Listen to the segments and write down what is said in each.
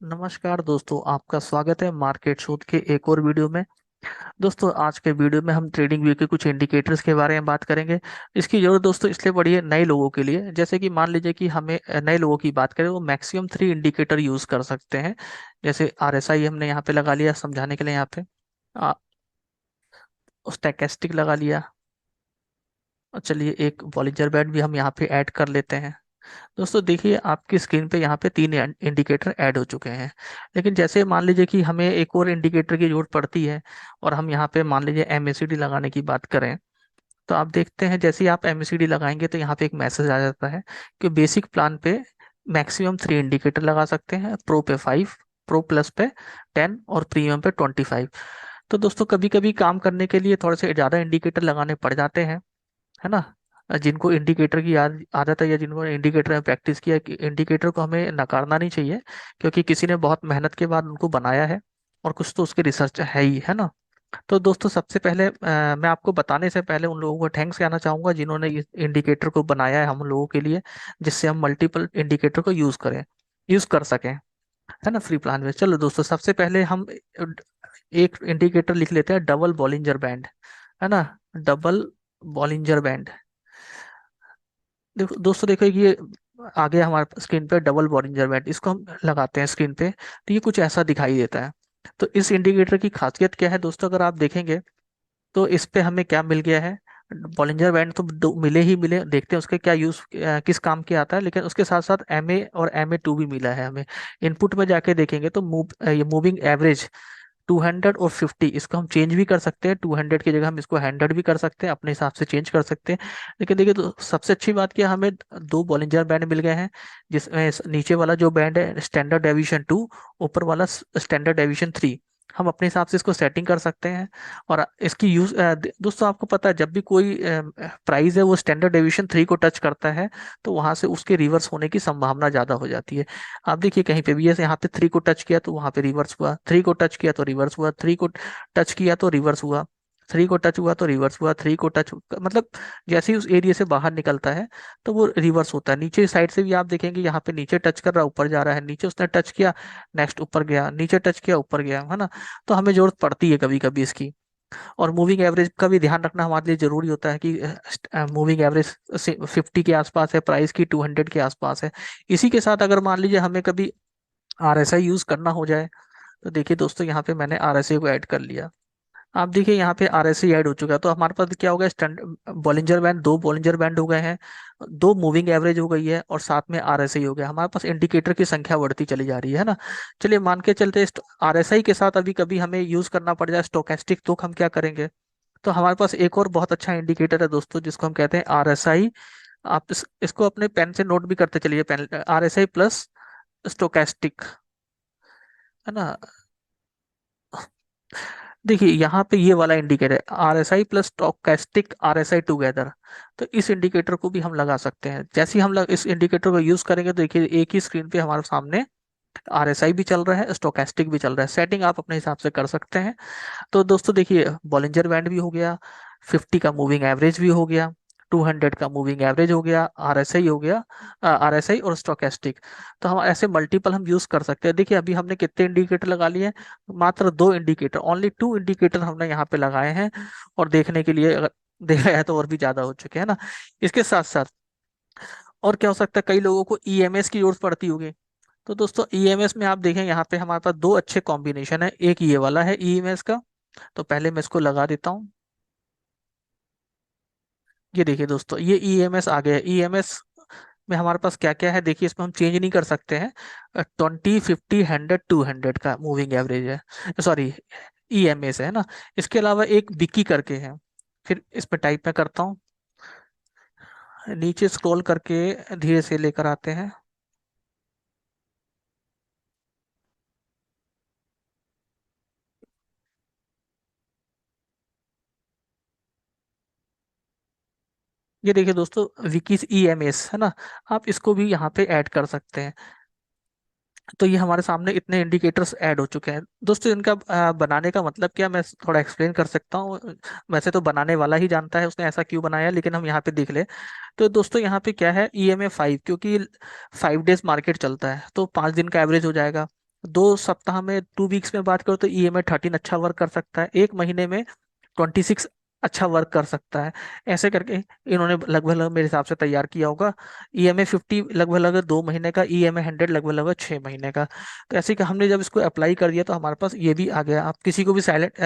नमस्कार दोस्तों, आपका स्वागत है मार्केट शोध के एक और वीडियो में। दोस्तों, आज के वीडियो में हम ट्रेडिंग व्यू के कुछ इंडिकेटर्स के बारे में बात करेंगे। इसकी जरूरत दोस्तों इसलिए पड़ी है नए लोगों के लिए। जैसे कि मान लीजिए कि हमें नए लोगों की बात करें, वो मैक्सिमम 3 इंडिकेटर यूज कर सकते हैं। जैसे आरएसआई हमने यहाँ पे लगा लिया समझाने के लिए, यहाँ पे स्टैकेस्टिक लगा लिया। और चलिए एक बॉलिंजर बैंड भी हम यहाँ पे ऐड कर लेते हैं। दोस्तों देखिए, आपकी स्क्रीन पे यहाँ पे 3 इंडिकेटर ऐड हो चुके हैं। लेकिन जैसे मान लीजिए कि हमें एक और इंडिकेटर की जरूरत पड़ती है, और हम यहाँ पे मान लीजिए एमएसीडी लगाने की बात करें, तो आप देखते हैं जैसे ही आप एमएसीडी लगाएंगे तो यहाँ पे एक मैसेज आ जाता है कि बेसिक प्लान पे मैक्सिमम 3 इंडिकेटर लगा सकते हैं, प्रो पे 5, प्रो प्लस पे 10 और प्रीमियम पे 25। तो दोस्तों कभी कभी काम करने के लिए थोड़े से ज़्यादा इंडिकेटर लगाने पड़ जाते हैं, है ना। जिनको इंडिकेटर की आदत है, या जिन्होंने इंडिकेटर में प्रैक्टिस किया, कि इंडिकेटर को हमें नकारना नहीं चाहिए, क्योंकि किसी ने बहुत मेहनत के बाद उनको बनाया है, और कुछ तो उसके रिसर्च है ही, है ना। तो दोस्तों सबसे पहले मैं आपको बताने से पहले उन लोगों को थैंक्स कहना चाहूंगा जिन्होंने इस इंडिकेटर को बनाया है हम लोगों के लिए, जिससे हम मल्टीपल इंडिकेटर को यूज कर सकें, है ना, फ्री प्लान में। चलो दोस्तों, सबसे पहले हम एक इंडिकेटर लिख लेते हैं, डबल बॉलिंजर बैंड, है ना। Double Bollinger band. देखो दोस्तों, देखो ये आ गया हमारे स्क्रीन पे डबल बॉलिंजर बैंड। इसको हम लगाते हैं स्क्रीन पे, तो ये कुछ ऐसा दिखाई देता है। तो इस इंडिकेटर की खासियत क्या है दोस्तों, अगर आप देखेंगे तो इस पे हमें क्या मिल गया है। बॉलिंजर बैंड तो मिले ही मिले, देखते हैं उसके क्या यूज, किस काम के आता है। लेकिन उसके साथ साथ एमए और MA2 भी मिला है हमें। इनपुट में जाके देखेंगे तो ये मूविंग एवरेज 200 और 50, इसको हम चेंज भी कर सकते हैं। 200 की जगह हम इसको 100 भी कर सकते हैं, अपने हिसाब से चेंज कर सकते हैं। लेकिन देखिए, तो सबसे अच्छी बात क्या, हमें दो बॉलिंजर बैंड मिल गए हैं, जिसमें नीचे वाला जो बैंड है स्टैंडर्ड डेविएशन 2, ऊपर वाला स्टैंडर्ड डेविएशन 3। हम अपने हिसाब से इसको सेटिंग कर सकते हैं। और इसकी यूज दोस्तों, आपको पता है जब भी कोई प्राइस है वो स्टैंडर्ड डेविएशन 3 को टच करता है, तो वहां से उसके रिवर्स होने की संभावना ज्यादा हो जाती है। आप देखिए कहीं पे भी, जैसे यहाँ पे 3 को टच किया तो वहां पे रिवर्स हुआ, 3 को टच किया तो रिवर्स हुआ, 3 को टच किया तो रिवर्स हुआ, 3 को टच हुआ तो रिवर्स हुआ, 3 को टच, मतलब जैसे ही उस एरिया से बाहर निकलता है तो वो रिवर्स होता है। नीचे साइड से भी आप देखेंगे, यहाँ पे नीचे टच कर रहा, ऊपर जा रहा है, नीचे उसने टच किया, नेक्स्ट ऊपर गया, नीचे टच किया, ऊपर गया, है ना। तो हमें जरूरत पड़ती है कभी कभी इसकी। और मूविंग एवरेज का भी ध्यान रखना हमारे लिए जरूरी होता है कि मूविंग एवरेज 50 के आसपास है, प्राइस की 200 के आसपास है। इसी के साथ अगर मान लीजिए हमें कभी आरएसआई यूज करना हो जाए, तो देखिए दोस्तों, यहाँ पे मैंने आरएसआई को ऐड कर लिया। आप देखिए यहाँ पे आरएसआई ऐड हो चुका है, तो हमारे पास क्या हो गया, स्टैंड बॉलिंजर बैंड, दो बॉलिंजर बैंड हो गए हैं, दो मूविंग एवरेज हो गई है, और साथ में आरएसआई हो गया। हमारे पास इंडिकेटर की संख्या बढ़ती चली जा रही है ना। चलिए मान के चलते आरएसआई के साथ अभी कभी हमें यूज करना पड़ जाए स्टोकेस्टिक, तो हम क्या करेंगे। तो हमारे पास एक और बहुत अच्छा इंडिकेटर है दोस्तों, जिसको हम कहते हैं आरएसआई। आप इसको अपने पेन से नोट भी करते चलिए, पेन आरएसआई प्लस स्टोकेस्टिक, है ना। देखिए यहाँ पे ये वाला इंडिकेटर है, RSI plus stochastic RSI together. तो इस इंडिकेटर को भी हम लगा सकते हैं। जैसे ही हम इस इंडिकेटर को यूज करेंगे, तो देखिए एक ही स्क्रीन पे हमारे सामने RSI भी चल रहा है, स्टोकेस्टिक भी चल रहा है। सेटिंग आप अपने हिसाब से कर सकते हैं। तो दोस्तों देखिए, बॉलिंजर बैंड भी हो गया, 50 का मूविंग एवरेज भी हो गया, 200 का मूविंग एवरेज हो गया, आरएसआई हो गया, आरएसआई और स्टोकेस्टिक। तो हम ऐसे मल्टीपल हम यूज कर सकते हैं। देखिए अभी हमने कितने इंडिकेटर लगा लिए हैं, मात्र 2 इंडिकेटर, ओनली 2 इंडिकेटर हमने यहाँ पे लगाए हैं। और देखने के लिए अगर देखा जाए तो और भी ज्यादा हो चुके हैं ना। इसके साथ साथ और क्या हो सकता है, कई लोगों को ईएमएस की जरूरत पड़ती होगी। तो दोस्तों ईएमएस में आप देखें, यहाँ पे हमारे पास दो अच्छे कॉम्बिनेशन है। एक ये वाला है ईएमएस का, तो पहले मैं इसको लगा देता हूँ। ये देखिए दोस्तों, ये ईएमएस आ गया है। ईएमएस में हमारे पास क्या क्या है, देखिए इसमें हम चेंज नहीं कर सकते हैं। 20, 50, 100, 200 का मूविंग एवरेज है, सॉरी ईएमएस है ना। इसके अलावा एक विकी करके है, फिर इस पे टाइप में करता हूँ, नीचे स्क्रॉल करके धीरे से लेकर आते हैं। ये देखिए दोस्तों, विकीज ईएमएस है ना, आप इसको भी यहाँ पे ऐड कर सकते हैं। तो ये हमारे सामने इतने इंडिकेटर्स ऐड हो चुके हैं दोस्तों। इनका बनाने का मतलब क्या, मैं थोड़ा एक्सप्लेन कर सकता हूँ। वैसे तो बनाने वाला ही जानता है उसने ऐसा क्यों बनाया, लेकिन हम यहाँ पे देख ले। तो दोस्तों यहाँ पे क्या है, EMA 5, क्योंकि 5 डेज मार्केट चलता है, तो 5 दिन का एवरेज हो जाएगा। 2 सप्ताह में, 2 वीक्स में बात करो तो ईएमआई 13 अच्छा वर्क कर सकता है, एक महीने में 26 अच्छा वर्क कर सकता है। ऐसे करके इन्होंने लगभग लगभग मेरे हिसाब से तैयार किया होगा। ईएमआई 50 लगभग लगभग 2 महीने का, ईएमआई 100 लगभग लगभग 6 महीने का। तो ऐसे कि हमने जब इसको अप्लाई कर दिया तो हमारे पास ये भी आ गया। आप किसी को भी साइलेंट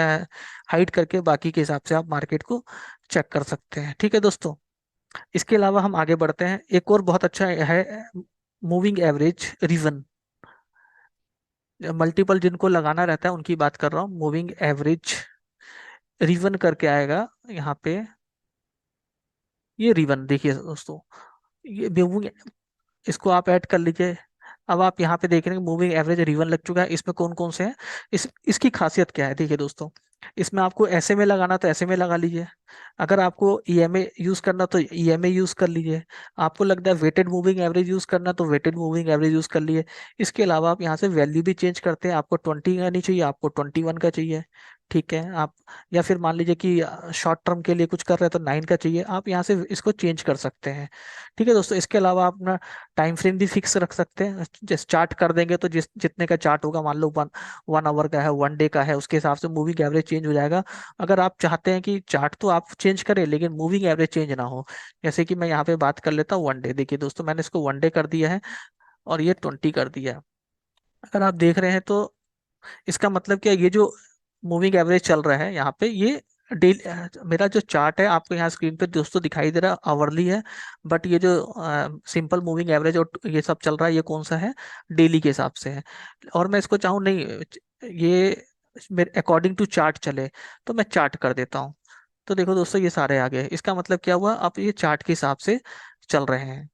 हाइड करके बाकी के हिसाब से आप मार्केट को चेक कर सकते हैं। ठीक है दोस्तों, इसके अलावा हम आगे बढ़ते हैं। एक और बहुत अच्छा है मूविंग एवरेज रिवन। मल्टीपल जिनको लगाना रहता है उनकी बात कर रहा हूँ। मूविंग एवरेज रिवन करके आएगा यहाँ पे। ये रिवन देखिए दोस्तों, ये मूविंग, इसको आप ऐड कर लीजिए। अब आप यहाँ पे देख रहे हैं मूविंग एवरेज रिवन लग चुका है। इसमें कौन कौन से हैं, इसकी खासियत क्या है देखिए दोस्तों। इसमें आपको ऐसे में लगाना तो ऐसे में लगा लीजिए, अगर आपको ईएमए यूज करना तो ईएमए यूज कर लीजिए, आपको लगता है वेटेड मूविंग एवरेज यूज करना तो वेटेड मूविंग एवरेज यूज कर लिए। इसके अलावा आप यहाँ से वैल्यू भी चेंज करते हैं, आपको 20 का नहीं चाहिए, आपको 21 का चाहिए। ठीक है आप, या फिर मान लीजिए कि शॉर्ट टर्म के लिए कुछ कर रहे हैं तो 9 का चाहिए, आप यहाँ से इसको चेंज कर सकते हैं। ठीक है दोस्तों, इसके अलावा आप अपना टाइम फ्रेम भी फिक्स रख सकते हैं। जैसे चार्ट कर देंगे तो जिस जितने का चार्ट होगा, मान लो 1 आवर का है, 1 डे का है, उसके हिसाब से मूविंग एवरेज चेंज हो जाएगा। अगर आप चाहते हैं कि चार्ट तो आप चेंज करें लेकिन मूविंग एवरेज चेंज ना हो, जैसे कि मैं यहाँ पे बात कर लेता हूँ 1 डे। देखिए दोस्तों, मैंने इसको 1 डे कर दिया है और ये 20 कर दिया है। अगर आप देख रहे हैं तो इसका मतलब क्या है, ये जो मूविंग एवरेज चल रहा है यहाँ पे, ये डेली, मेरा जो चार्ट है आपको यहाँ स्क्रीन पे दोस्तों दिखाई दे रहा है आवरली है, बट ये जो सिंपल मूविंग एवरेज और ये सब चल रहा है, ये कौन सा है, डेली के हिसाब से है। और मैं इसको चाहूँ नहीं, ये मेरे अकॉर्डिंग टू चार्ट चले, तो मैं चार्ट कर देता हूँ। तो देखो दोस्तों, ये सारे आ गए। इसका मतलब क्या हुआ, अब ये चार्ट के हिसाब से चल रहे हैं।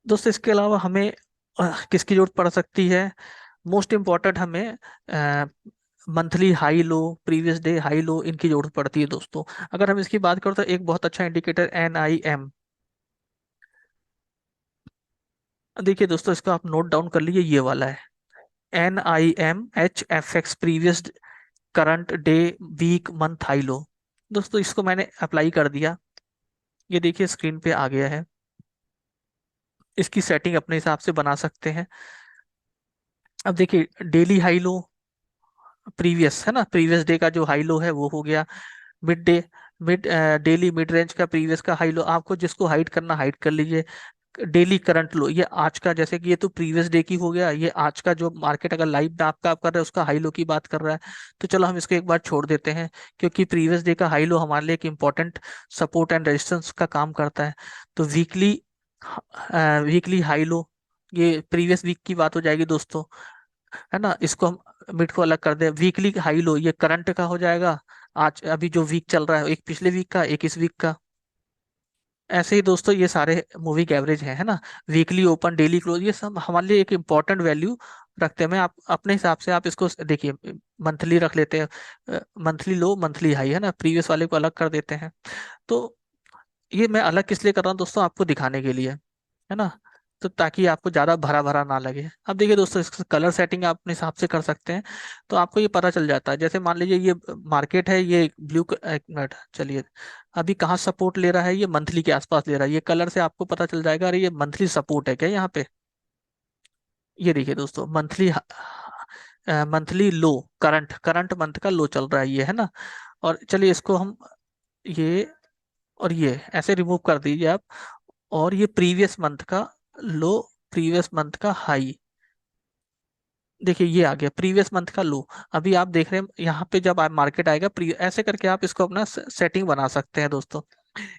दोस्तों इसके अलावा हमें किसकी जरूरत पड़ सकती है, मोस्ट इम्पॉर्टेंट हमें monthly high low, previous day high low, इनकी जरूरत पड़ती है दोस्तों। अगर हम इसकी बात करें तो एक बहुत अच्छा इंडिकेटर NIM। देखिए दोस्तों, इसको आप नोट डाउन कर लीजिए, ये वाला है NIMHFX, previous current day week month high low. दोस्तों इसको मैंने अप्लाई कर दिया, ये देखिए स्क्रीन पे आ गया है। इसकी सेटिंग अपने हिसाब से बना सकते हैं। अब देखिए डेली हाई लो प्रीवियस है ना, प्रीवियस डे का जो हाई लो है वो हो गया। Mid day, mid daily mid range का प्रीवियस का हाई लो, आपको जिसको हाइड करना हाइड कर लीजिए। डेली करंट लो, ये आज का, जैसे कि ये तो प्रीवियस डे की हो गया, ये आज का जो मार्केट अगर लाइव में आपका आप कर रहे हैं उसका हाई लो की बात कर रहा है। तो चलो हम इसको एक बार छोड़ देते हैं, क्योंकि प्रीवियस डे का हाई लो हमारे लिए एक इंपॉर्टेंट सपोर्ट एंड रेजिस्टेंस का काम करता है। तो वीकली, वीकली हाई लो, ये प्रीवियस वीक की बात हो जाएगी दोस्तों, है ना। इसको हम मिड को अलग कर दें, वीकली हाई लो ये करंट का हो जाएगा, आज अभी जो वीक चल रहा है, एक पिछले वीक का, एक इस वीक का। ऐसे ही दोस्तों ये सारे मूविंग एवरेज है ना, वीकली ओपन, डेली क्लोज, ये सब हमारे लिए एक इम्पॉर्टेंट वैल्यू रखते हैं। मैं आप अपने हिसाब से आप इसको देखिए, मंथली रख लेते हैं, मंथली लो मंथली हाई, है ना, प्रीवियस वाले को अलग कर देते हैं। तो ये मैं अलग किस लिए कर रहा हूँ दोस्तों, आपको दिखाने के लिए, है ना, तो ताकि आपको ज्यादा भरा भरा ना लगे। अब देखिए दोस्तों, इसका कलर सेटिंग आप अपने हिसाब से कर सकते हैं, तो आपको ये पता चल जाता है। जैसे मान लीजिए ये मार्केट है, ये ब्लू, एक मिनट चलिए, अभी कहाँ सपोर्ट ले रहा है, ये मंथली के आसपास ले रहा है, ये कलर से आपको पता चल जाएगा, अरे ये मंथली सपोर्ट है क्या यहाँ पे। ये देखिए दोस्तों, मंथली, मंथली लो, करंट करंट मंथ का लो चल रहा है ये, है ना। और चलिए इसको हम, ये और ये ऐसे रिमूव कर दीजिए आप। और ये प्रीवियस मंथ का लो, प्रीवियस मंथ का हाई, देखिए ये आ गया प्रीवियस मंथ का लो। अभी आप देख रहे हैं यहाँ पे जब आप मार्केट आएगा, ऐसे करके आप इसको अपना सेटिंग बना सकते हैं दोस्तों।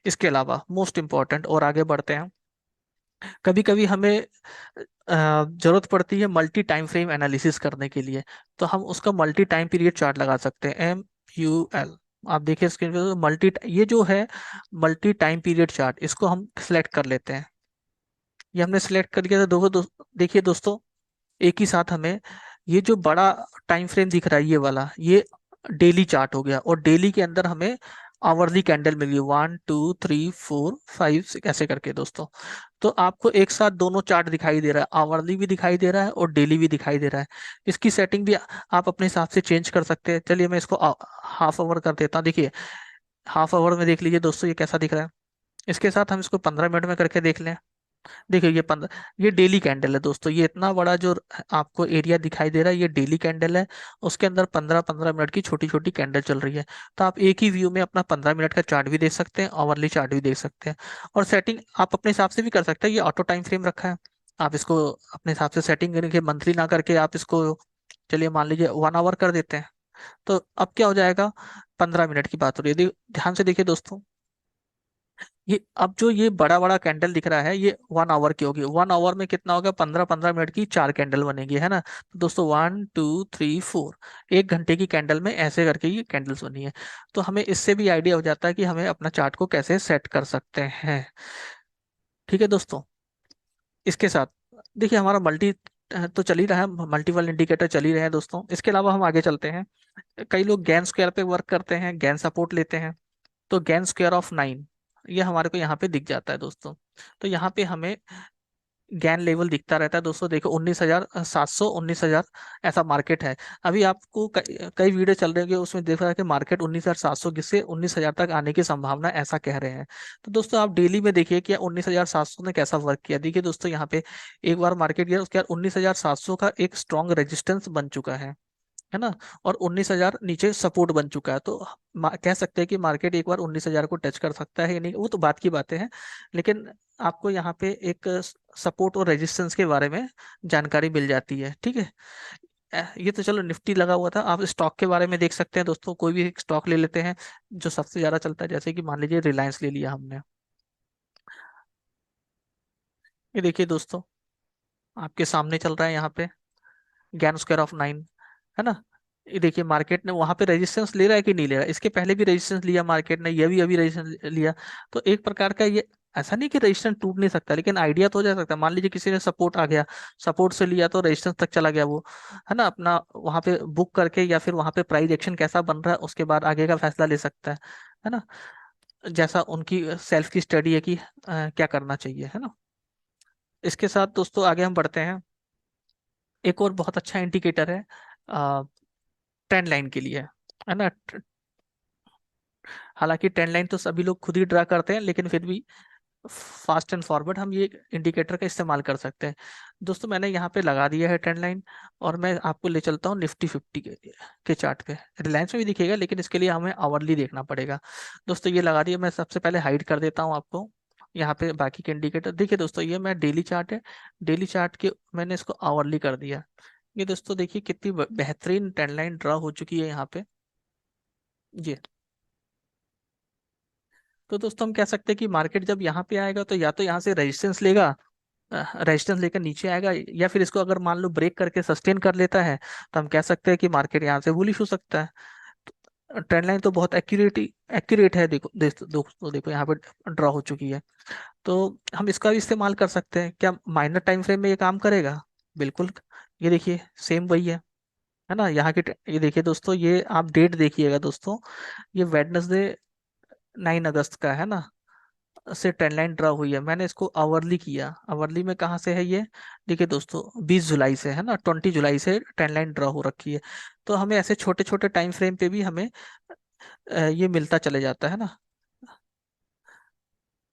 इसके अलावा मोस्ट इंपॉर्टेंट, और आगे बढ़ते हैं, कभी कभी हमें जरूरत पड़ती है मल्टी टाइम फ्रेम एनालिसिस करने के लिए, तो हम उसका मल्टी टाइम पीरियड चार्ट लगा सकते हैं, MUL। आप देखिए स्क्रीन पे, मल्टी, ये जो है मल्टी टाइम पीरियड चार्ट, इसको हम सिलेक्ट कर लेते हैं। ये हमने सिलेक्ट कर लिया, तो देखिए दोस्तों, एक ही साथ हमें ये जो बड़ा टाइम फ्रेम दिख रहा है, ये वाला, ये डेली चार्ट हो गया, और डेली के अंदर हमें आवरली कैंडल मिल गई, 1 2 3 4 5 6 ऐसे करके दोस्तों। तो आपको एक साथ दोनों चार्ट दिखाई दे रहा है, आवरली भी दिखाई दे रहा है और डेली भी दिखाई दे रहा है। इसकी सेटिंग भी आप अपने हिसाब से चेंज कर सकते हैं। चलिए मैं इसको हाफ आवर कर देता हूँ। देखिए हाफ आवर में देख लीजिए दोस्तों, ये कैसा दिख रहा है। इसके साथ हम इसको 15 मिनट में करके देख लें। देखिए ये डेली कैंडल है दोस्तों, ये इतना बड़ा जो आपको एरिया दिखाई दे रहा है ये डेली कैंडल है। उसके अंदर 15-15 मिनट की छोटी छोटी कैंडल चल रही है। तो आप एक ही व्यू में अपना 15 मिनट का चार्ट भी देख सकते हैं, आवरली चार्ट भी देख सकते हैं। और सेटिंग आप अपने हिसाब से भी कर सकते हैं, ये ऑटो टाइम फ्रेम रखा है। आप इसको अपने हिसाब से सेटिंग करके मंथली ना करके आप इसको, चलिए मान लीजिए 1 आवर कर देते हैं। तो अब क्या हो जाएगा, 15 मिनट की बात हो रही है, ध्यान से देखिए दोस्तों। ये अब जो ये बड़ा बड़ा कैंडल दिख रहा है ये 1 आवर की होगी, 1 आवर में कितना होगा, 15-15 मिनट की 4 कैंडल बनेगी, है ना। तो दोस्तों 1 2 3 4, 1 घंटे की कैंडल में ऐसे करके ये कैंडल्स बनी है। तो हमें इससे भी आइडिया हो जाता है कि हमें अपना चार्ट को कैसे सेट कर सकते हैं। ठीक है दोस्तों। इसके साथ देखिए हमारा मल्टी तो चल ही रहा है, मल्टीपल इंडिकेटर चल ही रहे हैं दोस्तों। इसके अलावा हम आगे चलते हैं। कई लोग गैन स्क्वायर पे वर्क करते हैं, गैन सपोर्ट लेते हैं। तो गैन स्क्वायर ऑफ 9 ये हमारे को यहाँ पे दिख जाता है दोस्तों। तो यहाँ पे हमें गैन लेवल दिखता रहता है दोस्तों। देखो 19,700, 19,000 ऐसा मार्केट है। अभी आपको कई वीडियो चल रहे होंगे, उसमें देख रहा है कि मार्केट 19,700 से 19,000 तक आने की संभावना ऐसा कह रहे हैं। तो दोस्तों आप डेली में देखिए कि 19,700 ने कैसा वर्क किया। देखिए दोस्तों यहाँ पे एक बार मार्केट गया, उसके बाद 19,700 का एक स्ट्रॉन्ग रेजिस्टेंस बन चुका है ना। और 19,000 नीचे सपोर्ट बन चुका है। तो कह सकते हैं कि मार्केट एक बार 19,000 को टच कर सकता है या नहीं, वो तो बात की बातें हैं। लेकिन आपको यहाँ पे एक सपोर्ट और रेजिस्टेंस के बारे में जानकारी मिल जाती है, ठीक है। ये तो चलो निफ्टी लगा हुआ था, आप स्टॉक के बारे में देख सकते हैं दोस्तों। कोई भी एक स्टॉक ले लेते हैं जो सबसे ज्यादा चलता है, जैसे कि मान लीजिए रिलायंस ले लिया हमने। ये देखिए दोस्तों आपके सामने चल रहा है यहाँ पे ज्ञान स्क्वायर ऑफ 9, है ना। ये देखिए मार्केट ने वहां पे रेजिस्टेंस ले रहा है कि नहीं ले रहा है, इसके पहले भी रेजिस्टेंस लिया मार्केट ने, ये भी अभी रेजिस्टेंस लिया। तो एक प्रकार का ये ऐसा नहीं कि रेजिस्टेंस टूट नहीं सकता, लेकिन आइडिया तो हो जा सकता है। मान लीजिए किसी ने सपोर्ट आ गया, सपोर्ट से लिया तो रेजिस्टेंस तक चला गया वो, है ना, अपना वहां पे बुक करके या फिर वहां पे प्राइस एक्शन कैसा बन रहा है उसके बाद आगे का फैसला ले सकता है ना। जैसा उनकी सेल्फ की स्टडी है कि क्या करना चाहिए, है ना। इसके साथ दोस्तों आगे हम बढ़ते हैं। एक और बहुत अच्छा इंडिकेटर है ट्रेंड लाइन के लिए, है ना। हालांकि ट्रेंड लाइन तो सभी लोग खुद ही ड्रा करते हैं, लेकिन फिर भी फास्ट एंड फॉरवर्ड हम ये इंडिकेटर का इस्तेमाल कर सकते हैं। दोस्तों मैंने यहाँ पे लगा दिया है ट्रेंड लाइन, और मैं आपको ले चलता हूँ निफ्टी 50 के चार्ट पे। रिलायंस में भी दिखेगा, लेकिन इसके लिए हमें आवरली देखना पड़ेगा। दोस्तों ये लगा दिया, मैं सबसे पहले हाइड कर देता हूँ आपको यहाँ पे बाकी के इंडिकेटर। देखिए दोस्तों ये मैं डेली चार्ट है, डेली चार्ट के मैंने इसको आवरली कर दिया। ये दोस्तों देखिए कितनी बेहतरीन ट्रेंड लाइन ड्रा हो चुकी है यहाँ पे। जी। तो दोस्तों हम कह सकते हैं कि मार्केट जब यहाँ पे आएगा तो या तो यहाँ से रेजिस्टेंस लेगा, रेजिस्टेंस लेकर नीचे आएगा, या फिर इसको अगर मान लो ब्रेक करके सस्टेन कर लेता है तो हम कह सकते हैं कि मार्केट यहाँ से बुलिश हो सकता है। ट्रेंड लाइन तो बहुत एक्यूरेट है, देखो दोस्तों देखो यहाँ पे ड्रॉ हो चुकी है। तो हम इसका भी इस्तेमाल कर सकते हैं। क्या माइनर टाइम फ्रेम में ये काम करेगा? बिल्कुल। ये देखिए सेम वही है ना। यहाँ की ये देखिए दोस्तों, ये आप डेट देखिएगा दोस्तों, ये वेडनेसडे 9 अगस्त का है ना, से ट्रेंड लाइन ड्रा हुई है। मैंने इसको आवरली किया, आवरली में कहाँ से है ये, देखिए दोस्तों 20 जुलाई से, है ना, 20 जुलाई से ट्रेंड लाइन ड्रा हो रखी है। तो हमें ऐसे छोटे छोटे टाइम फ्रेम पे भी हमें ये मिलता चले जाता है ना।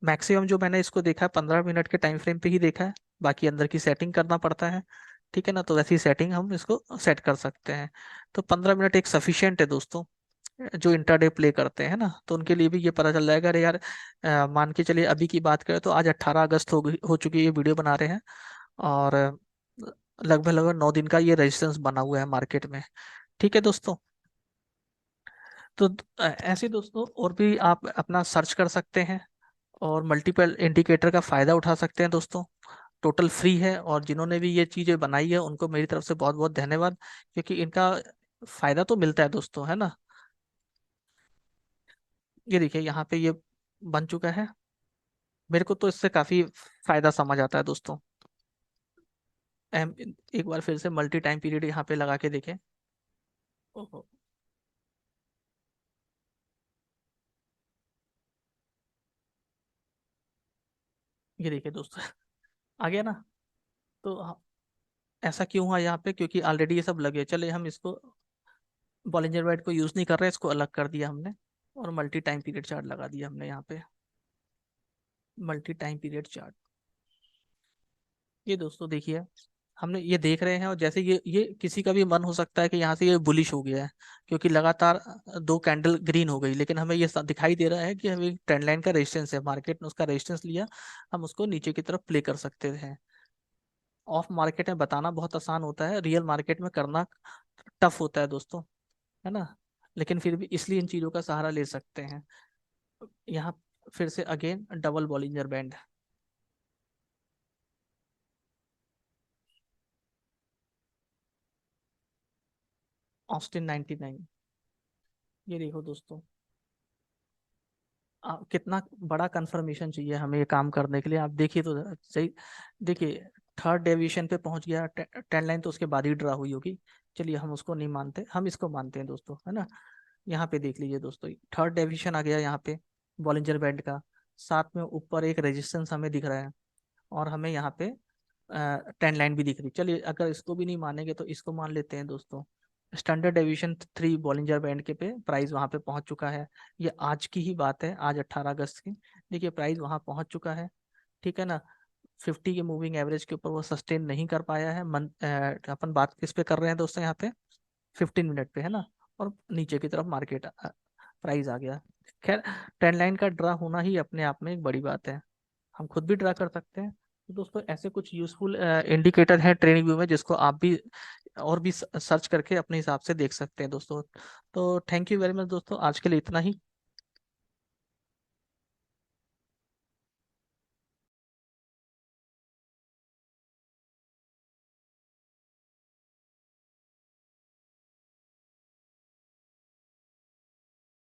मैक्सिमम जो मैंने इसको देखा है 15 मिनट के टाइम फ्रेम पे ही देखा है, बाकी अंदर की सेटिंग करना पड़ता है, ठीक है ना। तो वैसी सेटिंग हम इसको सेट कर सकते हैं। तो 15 मिनट एक सफिशियंट है दोस्तों, जो इंटरडे प्ले करते हैं ना, तो उनके लिए भी ये पता चल जाएगा। अरे यार मान के चलिए अभी की बात करें तो आज 18 अगस्त हो चुकी है, ये वीडियो बना रहे हैं, और लगभग लगभग 9 दिन का ये रेजिस्टेंस बना हुआ है मार्केट में। ठीक है दोस्तों। तो ऐसे दोस्तों और भी आप अपना सर्च कर सकते हैं, और मल्टीपल इंडिकेटर का फायदा उठा सकते हैं दोस्तों। टोटल फ्री है, और जिन्होंने भी ये चीजें बनाई है उनको मेरी तरफ से बहुत बहुत धन्यवाद, क्योंकि इनका फायदा तो मिलता है दोस्तों, है ना। ये देखिए यहाँ पे ये बन चुका है। मेरे को तो इससे काफी फायदा समझ आता है दोस्तों। एक बार फिर से मल्टी टाइम पीरियड यहाँ पे लगा के देखें। ओहो, ये देखिए दोस्तों आ गया ना। तो ऐसा क्यों हुआ यहाँ पे, क्योंकि ऑलरेडी ये सब लगे। चले हम इसको बॉलिंजर बैड को यूज नहीं कर रहे, इसको अलग कर दिया हमने, और मल्टी टाइम पीरियड चार्ट लगा दिया हमने यहाँ पे, मल्टी टाइम पीरियड चार्ट। ये दोस्तों देखिए, हमने ये देख रहे हैं, और जैसे ये किसी का भी मन हो सकता है कि यहाँ से ये बुलिश हो गया है, क्योंकि लगातार दो कैंडल ग्रीन हो गई, लेकिन हमें ये दिखाई दे रहा है कि हमें ट्रेंड लाइन का रेजिस्टेंस है, मार्केट ने उसका रेजिस्टेंस लिया, हम उसको नीचे की तरफ प्ले कर सकते हैं। ऑफ मार्केट में बताना बहुत आसान होता है, रियल मार्केट में करना टफ होता है दोस्तों, है ना। लेकिन फिर भी इसलिए इन चीज़ों का सहारा ले सकते हैं। यहाँ फिर से again double Bollinger band, Austin 99। ये देखो दोस्तों, कितना बड़ा कंफर्मेशन चाहिए हमें ये काम करने के लिए, आप देखिए तो सही। देखिए, थर्ड डेविएशन पे पहुंच गया, ट्रेंड लाइन तो उसके बाद ही ड्रा हुई होगी। चलिए हम उसको नहीं मानते, हम इसको मानते हैं दोस्तों, है ना। यहाँ पे देख लीजिए दोस्तों, थर्ड डेविएशन आ गया यहाँ पे बॉलिंजर बैंड का, साथ में ऊपर एक रेजिस्टेंस हमें दिख रहा है, और हमें यहाँ पे ट्रेंड लाइन भी दिख रही। चलिए अगर इसको भी नहीं मानेंगे तो इसको मान लेते हैं दोस्तों। स्टैंडर्ड डेविएशन 3 बॉलिंजर बैंड के पे प्राइस वहां पे पहुंच चुका है। ये आज की ही बात है, आज 18 अगस्त की। देखिए प्राइस वहां पहुंच चुका है, ठीक है ना। 50 के मूविंग एवरेज के ऊपर वो सस्टेन नहीं कर पाया है। अपन बात किस पे कर रहे हैं दोस्तों, यहाँ पे 15 मिनट पे, है ना। और नीचे की तरफ मार्केट प्राइस आ गया। खैर, ट्रेंड लाइन का ड्रा होना ही अपने आप में एक बड़ी बात है, हम खुद भी ड्रा कर सकते हैं। तो दोस्तों ऐसे कुछ यूजफुल इंडिकेटर हैं ट्रेनिंग व्यू में, जिसको आप भी और भी सर्च करके अपने हिसाब से देख सकते हैं दोस्तों। तो थैंक यू वेरी मच दोस्तों, आज के लिए इतना ही।